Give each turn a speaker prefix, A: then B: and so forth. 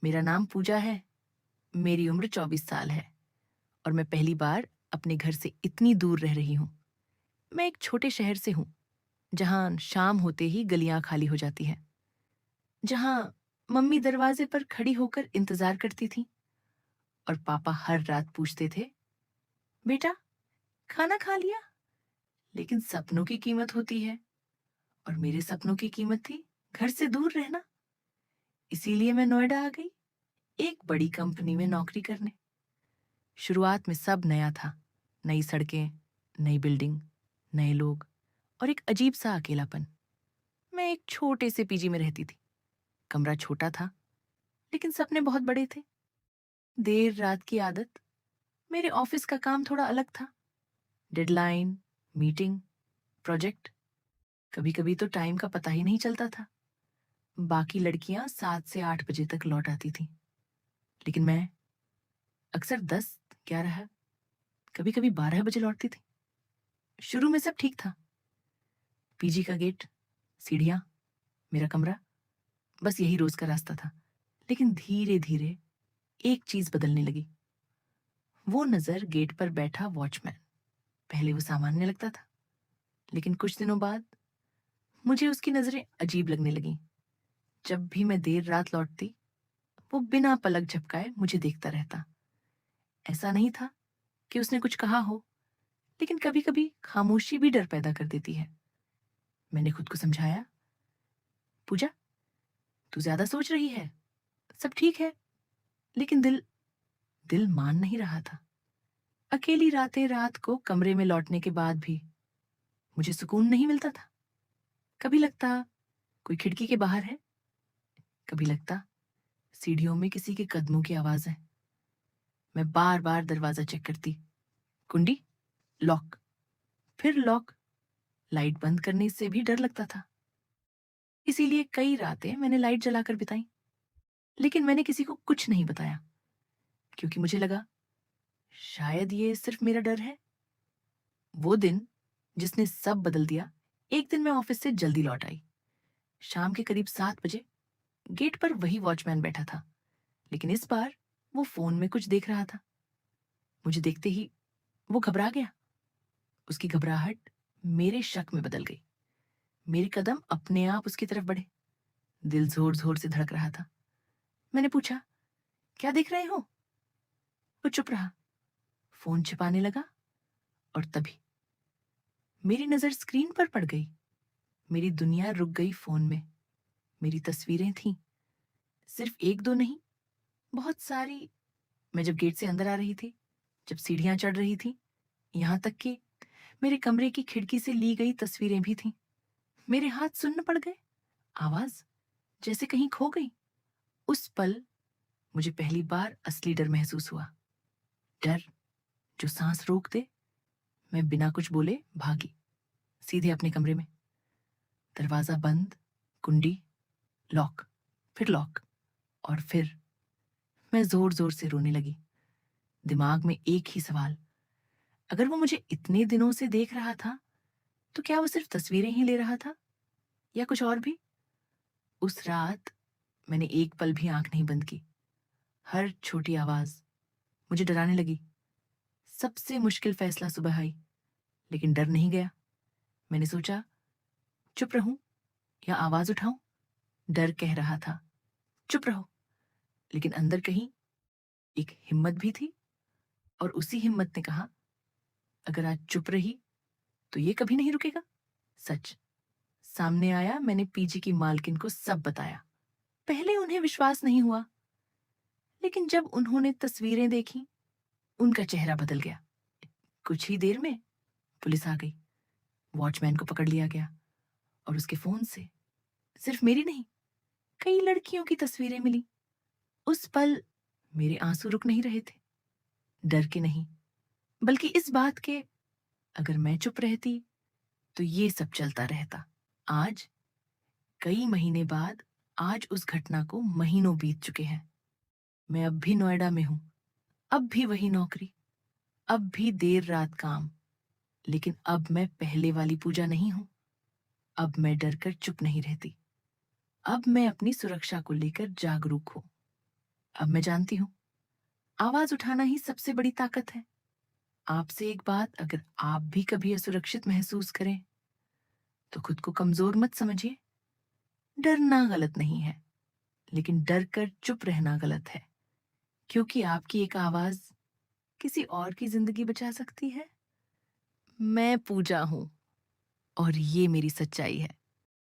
A: मेरा नाम पूजा है। मेरी उम्र 24 साल है और मैं पहली बार अपने घर से इतनी दूर रह रही हूँ। मैं एक छोटे शहर से हूँ, जहाँ शाम होते ही गलियां खाली हो जाती हैं, जहाँ मम्मी दरवाजे पर खड़ी होकर इंतजार करती थी और पापा हर रात पूछते थे, बेटा खाना खा लिया? लेकिन सपनों की कीमत होती है और मेरे सपनों की कीमत थी घर से दूर रहना। इसीलिए मैं नोएडा आ गई, एक बड़ी कंपनी में नौकरी करने। शुरुआत में सब नया था, नई सड़कें, नई बिल्डिंग, नए लोग और एक अजीब सा अकेलापन। मैं एक छोटे से पीजी में रहती थी। कमरा छोटा था, लेकिन सपने बहुत बड़े थे। देर रात की आदत, मेरे ऑफिस का काम थोड़ा अलग था। Deadline, meeting, project. कभी कभी तो टाइम का पता ही नहीं चलता था। बाकी लड़कियां 7 से 8 बजे तक लौट आती थीं, लेकिन मैं अक्सर 10, 11, कभी कभी 12 बजे लौटती थी। शुरू में सब ठीक था। पीजी का गेट, सीढ़ियां, मेरा कमरा, बस यही रोज का रास्ता था। लेकिन धीरे धीरे एक चीज बदलने लगी। वो नजर गेट पर बैठा वॉचमैन। पहले वो सामान्य लगता था, लेकिन कुछ दिनों बाद मुझे उसकी नजरें अजीब लगने लगीं। जब भी मैं देर रात लौटती, वो बिना पलक झपकाए मुझे देखता रहता। ऐसा नहीं था कि उसने कुछ कहा हो, लेकिन कभी कभी खामोशी भी डर पैदा कर देती है। मैंने खुद को समझाया, पूजा तू ज्यादा सोच रही है, सब ठीक है। लेकिन दिल दिल मान नहीं रहा था। अकेली रातें, रात को कमरे में लौटने के बाद भी मुझे सुकून नहीं मिलता था। कभी लगता कोई खिड़की के बाहर है, कभी लगता सीढ़ियों में किसी के कदमों की आवाज है। मैं बार बार दरवाजा चेक करती, कुंडी, लॉक, फिर लॉक। लाइट बंद करने से भी डर लगता था। इसीलिए कई रातें मैंने लाइट जलाकर बिताई, लेकिन मैंने किसी को कुछ नहीं बताया, क्योंकि मुझे लगा शायद ये सिर्फ मेरा डर है। वो दिन जिसने सब बदल दिया। एक दिन मैं ऑफिस से जल्दी लौट आई। शाम के करीब 7 बजे। गेट पर वही वॉचमैन बैठा था, लेकिन इस बार वो फोन में कुछ देख रहा था। मुझे देखते ही वो घबरा गया। उसकी घबराहट मेरे शक में बदल गई। मेरे कदम अपने आप उसकी तरफ बढ़े। दिल जोर जोर से धड़क रहा था। मैंने पूछा, क्या देख रहे हो? वो चुप रहा, फोन छिपाने लगा। और तभी मेरी नजर स्क्रीन पर पड़ गई। मेरी दुनिया रुक गई फोन में। मेरी तस्वीरें थीं, सिर्फ एक दो नहीं, बहुत सारी। मैं जब गेट से अंदर आ रही थी, जब सीढ़ियां चढ़ रही थी, यहां तक कि मेरे कमरे की खिड़की से ली गई तस्वीरें भी थीं। मेरे हाथ सुन्न पड़ गए। आवाज जैसे कहीं खो गई। उस पल मुझे पहली बार असली डर महसूस हुआ। डर जो सांस रोक दे। मैं बिना कुछ बोले भागी, सीधे अपने कमरे में। दरवाजा बंद, कुंडी, लॉक, फिर लॉक, और फिर मैं जोर जोर से रोने लगी। दिमाग में एक ही सवाल, अगर वो मुझे इतने दिनों से देख रहा था, तो क्या वो सिर्फ तस्वीरें ही ले रहा था या कुछ और भी? उस रात मैंने एक पल भी आंख नहीं बंद की। हर छोटी आवाज मुझे डराने लगी। सबसे मुश्किल फैसला सुबह आई, लेकिन डर नहीं गया। मैंने सोचा, चुप रहूं या आवाज उठाऊं? डर कह रहा था, चुप रहो। लेकिन अंदर कहीं एक हिम्मत भी थी, और उसी हिम्मत ने कहा, अगर आज चुप रही तो ये कभी नहीं रुकेगा। सच सामने आया। मैंने पीजी की मालकिन को सब बताया। पहले उन्हें विश्वास नहीं हुआ, लेकिन जब उन्होंने तस्वीरें देखी, उनका चेहरा बदल गया। कुछ ही देर में पुलिस आ गई। वॉचमैन को पकड़ लिया गया और उसके फोन से सिर्फ मेरी नहीं, कई लड़कियों की तस्वीरें मिली। उस पल मेरे आंसू रुक नहीं रहे थे। डर के नहीं, बल्कि इस बात के, अगर मैं चुप रहती तो ये सब चलता रहता। आज, कई महीने बाद, आज उस घटना को महीनों बीत चुके हैं। मैं अब भी नोएडा में हूं, अब भी वही नौकरी, अब भी देर रात काम। लेकिन अब मैं पहले वाली पूजा नहीं हूं। अब मैं डर कर चुप नहीं रहती। अब मैं अपनी सुरक्षा को लेकर जागरूक हूं। अब मैं जानती हूँ, आवाज उठाना ही सबसे बड़ी ताकत है। आपसे एक बात, अगर आप भी कभी असुरक्षित महसूस करें, तो खुद को कमजोर मत समझिए। डरना गलत नहीं है, लेकिन डर कर चुप रहना गलत है, क्योंकि आपकी एक आवाज किसी और की जिंदगी बचा सकती है। मैं पूजा हूँ और ये मेरी सच्चाई है।